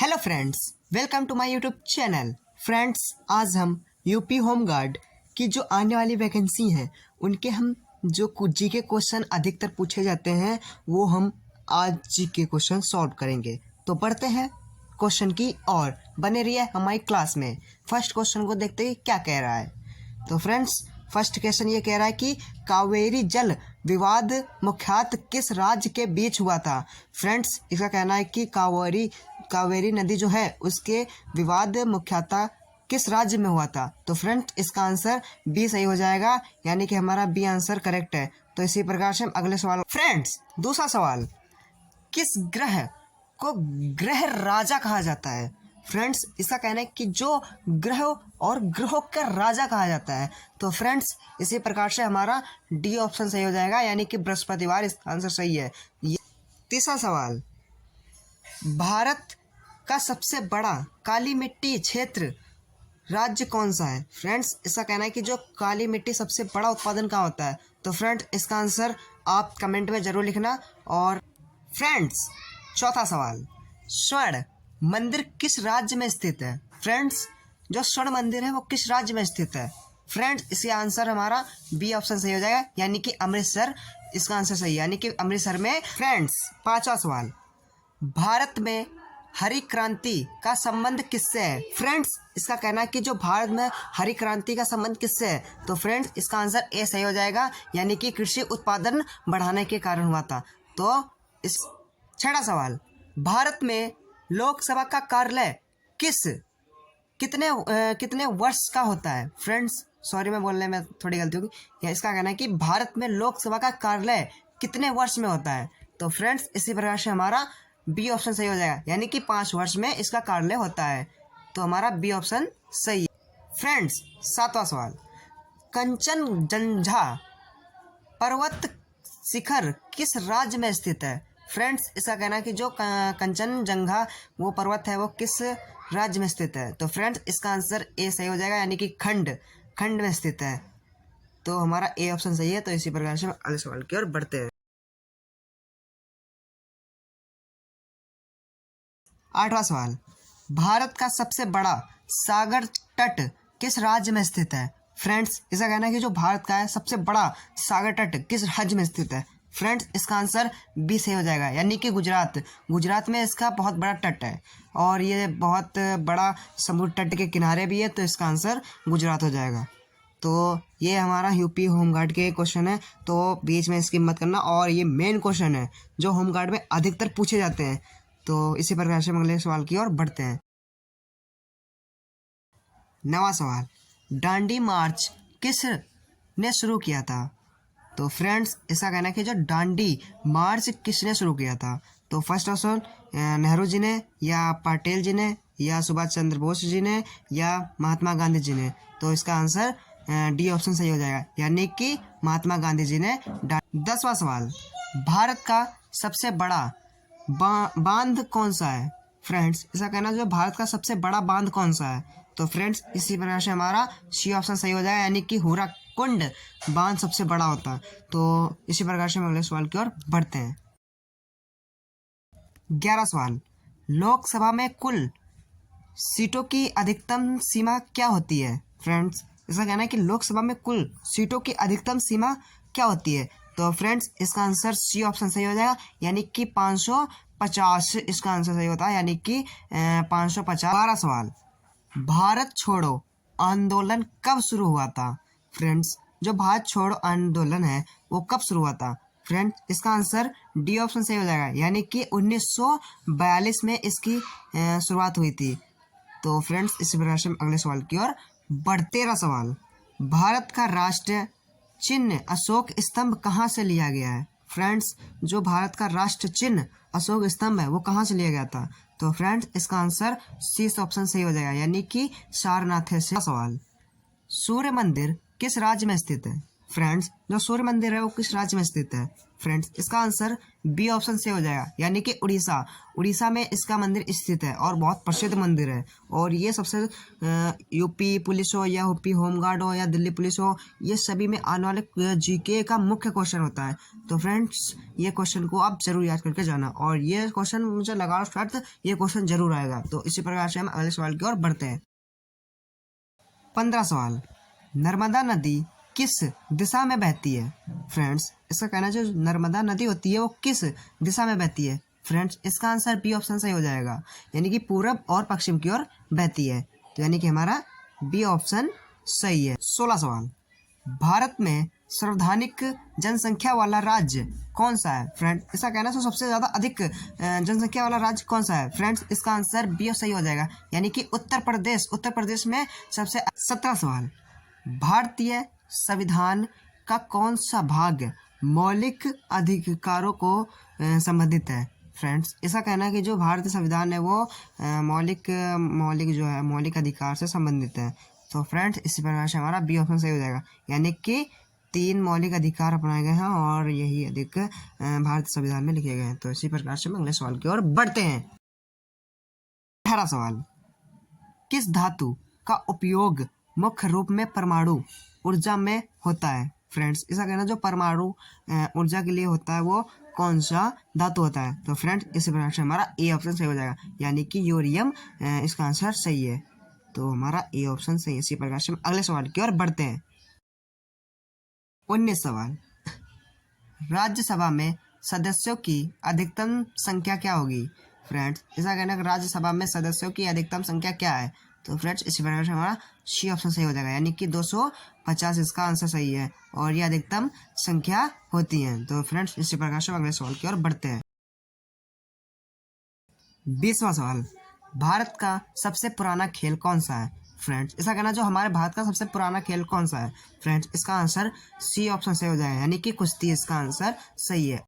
Hello friends, welcome to my YouTube channel. Friends, आज हम UP home guard की जो आने वाली वैकेंसी हैं उनके हम जो कुछ जीके क्वेश्चन अधिकतर पूछे जाते हैं वो हम आज जीके क्वेश्चन सॉल्व करेंगे। तो बढ़ते हैं क्वेश्चन की और बने रहिए हमारी क्लास में। फर्स्ट क्वेश्चन को देखते ही क्या कह रहा है। तो फ्रेंड्स, फर्स्ट क्वेश्चन ये कह रहा है कि कावेरी जल विवाद मुख्यतः किस राज्य के बीच हुआ था। फ्रेंड्स, इसका कहना है कि कावेरी नदी जो है उसके विवाद मुख्यतः किस राज्य में हुआ था। तो फ्रेंड्स, इसका आंसर बी सही हो जाएगा, यानी कि हमारा बी आंसर करेक्ट है। तो इसी प्रकार से हम अगले सवाल। फ्रेंड्स, दूसरा सवाल, किस ग्रह को ग्रह राजा कहा जाता है। फ्रेंड्स, इसका कहना है कि जो ग्रह और ग्रहों का राजा कहा जाता है। तो फ्रेंड्स, इसी प्रकार से हमारा डी ऑप्शन सही हो जाएगा, यानी कि बृहस्पतिवार इसका आंसर सही है। तीसरा सवाल, भारत का सबसे बड़ा काली मिट्टी क्षेत्र राज्य कौन सा है। फ्रेंड्स, इसका कहना है कि जो काली मिट्टी सबसे बड़ा उत्पादन कहाँ होता है। तो फ्रेंड्स, इसका आंसर आप कमेंट में जरूर लिखना। और फ्रेंड्स, चौथा सवाल, स्वर्ण मंदिर किस राज्य में स्थित है। फ्रेंड्स, जो स्वर्ण मंदिर है वो किस राज्य में स्थित है। फ्रेंड्स, इसका आंसर हमारा बी ऑप्शन सही हो जाएगा, यानी कि अमृतसर इसका आंसर सही है, यानी कि अमृतसर में। फ्रेंड्स, पांचवा सवाल, भारत में हरी क्रांति का संबंध किससे है। फ्रेंड्स, इसका कहना है कि जो भारत में हरी क्रांति का संबंध किससे है। तो फ्रेंड्स, इसका आंसर ए सही हो जाएगा, यानी कि कृषि उत्पादन बढ़ाने के कारण हुआ था। तो इस छठा सवाल, भारत में लोकसभा का कार्यालय कितने वर्ष का होता है। फ्रेंड्स, सॉरी मैं बोलने में थोड़ी गलती होगी। इसका कहना है कि भारत में लोकसभा का कार्यालय कितने वर्ष में होता है। तो फ्रेंड्स, इसी प्रकार से हमारा बी ऑप्शन सही हो जाएगा, यानी कि 5 वर्ष में इसका कार्यालय होता है। तो हमारा बी ऑप्शन सही है। फ्रेंड्स, सातवां सवाल, कंचनजंगा पर्वत शिखर किस राज्य में स्थित है। फ्रेंड्स, इसका कहना है कि जो कंचनजंगा वो पर्वत है वो किस राज्य में स्थित है। तो फ्रेंड्स, इसका आंसर ए सही हो जाएगा, यानी कि खंड में स्थित है। तो हमारा ए ऑप्शन सही है। तो इसी प्रकार से हम अगले सवाल की ओर बढ़ते हैं। आठवां सवाल, भारत का सबसे बड़ा सागर तट किस राज्य में स्थित है। फ्रेंड्स, इसका कहना है कि जो भारत का है सबसे बड़ा सागर तट किस राज्य में स्थित है। फ्रेंड्स, इसका आंसर बी सही हो जाएगा, यानी कि गुजरात में इसका बहुत बड़ा तट है और ये बहुत बड़ा समुद्र तट के किनारे भी है। तो इसका आंसर गुजरात हो जाएगा। तो ये हमारा यूपी होमगार्ड के क्वेश्चन है, तो बीच में इसकी मत करना। और ये मेन क्वेश्चन है जो होमगार्ड में अधिकतर पूछे जाते हैं। तो इसी प्रकार से हम अगले सवाल की ओर बढ़ते हैं। नवा सवाल, डांडी मार्च किस ने शुरू किया था। तो फ्रेंड्स, इसका कहना है कि जो डांडी मार्च किसने शुरू किया था। तो फर्स्ट ऑप्शन नेहरू जी ने, या पटेल जी ने, या सुभाष चंद्र बोस जी ने, या महात्मा गांधी जी ने। तो इसका आंसर डी ऑप्शन सही हो जाएगा, यानी कि महात्मा गांधी जी ने। 10वां सवाल, भारत का सबसे बड़ा बांध कौन सा है। फ्रेंड्स, इसका कहना है जो भारत का सबसे बड़ा बांध कौन सा है। तो फ्रेंड्स, इसी प्रकार से हमारा सी ऑप्शन सही हो जाएगा, यानी कि हीराकुंड बांध सबसे बड़ा होता है। तो इसी प्रकार से हम अगले सवाल की ओर बढ़ते हैं। 11वां सवाल, लोकसभा में कुल सीटों की अधिकतम सीमा क्या होती है। फ्रेंड्स, इसका कहना है कि लोकसभा में कुल सीटों की अधिकतम सीमा क्या होती है। तो फ्रेंड्स, इसका आंसर सी ऑप्शन सही हो जाएगा, यानी कि 550 इसका आंसर सही होता है, यानी कि 550। 12वां सवाल, भारत छोड़ो आंदोलन कब शुरू हुआ था। फ्रेंड्स, जो भारत छोड़ो आंदोलन है वो कब शुरू हुआ था। फ्रेंड्स, इसका आंसर डी ऑप्शन सही हो जाएगा, यानी कि 1942 में इसकी शुरुआत हुई थी। तो फ्रेंड्स, इसी प्रकार से हम अगले सवाल की ओर बढ़ते। 13वां सवाल, भारत का राष्ट्र चिन्ह अशोक स्तंभ कहाँ से लिया गया है। फ्रेंड्स, जो भारत का राष्ट्र चिन्ह अशोक स्तंभ है वो कहाँ से लिया गया था। तो फ्रेंड्स, इसका आंसर सी ऑप्शन सही हो जाएगा, यानी कि सारनाथ से। सवाल, सूर्य मंदिर किस राज्य में स्थित है। फ्रेंड्स जो सूर्य मंदिर है वो किस राज्य में स्थित है? फ्रेंड्स इसका आंसर बी ऑप्शन से हो जाएगा, यानी कि उड़ीसा। उड़ीसा में इसका मंदिर स्थित है और बहुत प्रसिद्ध मंदिर है। और ये सबसे यूपी पुलिस हो या यूपी होमगार्ड हो या दिल्ली पुलिस हो, ये सभी में आने वाले जीके का मुख्य क्वेश्चन होता है। तो फ्रेंड्स ये क्वेश्चन को आप जरूर याद करके जाना, और ये क्वेश्चन मुझे लगा शर्त ये क्वेश्चन जरूर आएगा। तो इसी प्रकार से हम अगले सवाल की ओर बढ़ते हैं। 15 सवाल, नर्मदा नदी किस दिशा में बहती है? फ्रेंड्स इसका कहना जो नर्मदा नदी होती है वो किस दिशा में बहती है? फ्रेंड्स इसका आंसर बी ऑप्शन सही हो जाएगा, यानी कि पूरब और पश्चिम की ओर बहती है। तो यानी कि हमारा बी ऑप्शन सही है। 16 सवाल, भारत में सर्वाधिक जनसंख्या वाला राज्य कौन सा है? फ्रेंड्स इसका कहना है सबसे ज़्यादा अधिक जनसंख्या वाला राज्य कौन सा है? फ्रेंड्स इसका आंसर बी सही हो जाएगा, यानी कि उत्तर प्रदेश। उत्तर प्रदेश में सबसे। 17 सवाल, भारतीय संविधान का कौन सा भाग मौलिक अधिकारों को संबंधित है? फ्रेंड्स इसका कहना है कि जो भारतीय संविधान है वो मौलिक अधिकार से संबंधित है। तो फ्रेंड्स इसी प्रकार से हमारा बी ऑप्शन सही हो जाएगा, यानी कि 3 मौलिक अधिकार अपनाए गए हैं और यही अधिक भारतीय संविधान में लिखे गए हैं। तो इसी प्रकार से हम अगले सवाल की ओर बढ़ते हैं। 18 सवाल, किस धातु का उपयोग मुख्य रूप में परमाणु ऊर्जा में होता है? फ्रेंड्स इसका कहना जो परमाणु ऊर्जा के लिए होता है वो कौन सा धातु होता है? तो फ्रेंड्स इसी प्रकार से हमारा ए ऑप्शन सही हो जाएगा, यानी कि यूरेनियम इसका आंसर सही है। तो हमारा ए ऑप्शन सही है। इसी प्रकार से हम अगले सवाल की ओर बढ़ते हैं। 19 सवाल, राज्यसभा में सदस्यों की अधिकतम संख्या क्या होगी? फ्रेंड्स इसका कहना है राज्यसभा में सदस्यों की अधिकतम संख्या क्या है? तो फ्रेंड्स इसी प्रकार से हमारा सी ऑप्शन सही हो जाएगा, यानी कि 250 इसका आंसर सही है और ये अधिकतम संख्या होती है। तो फ्रेंड्स इसी प्रकार से अगले सवाल की ओर बढ़ते हैं। 20वां सवाल, भारत का सबसे पुराना खेल कौन सा है? फ्रेंड्स इसका कहना जो हमारे भारत का सबसे पुराना खेल कौन सा है? फ्रेंड्स इसका आंसर सी ऑप्शन सही हो जाएगा, यानी कि कुश्ती इसका आंसर सही है।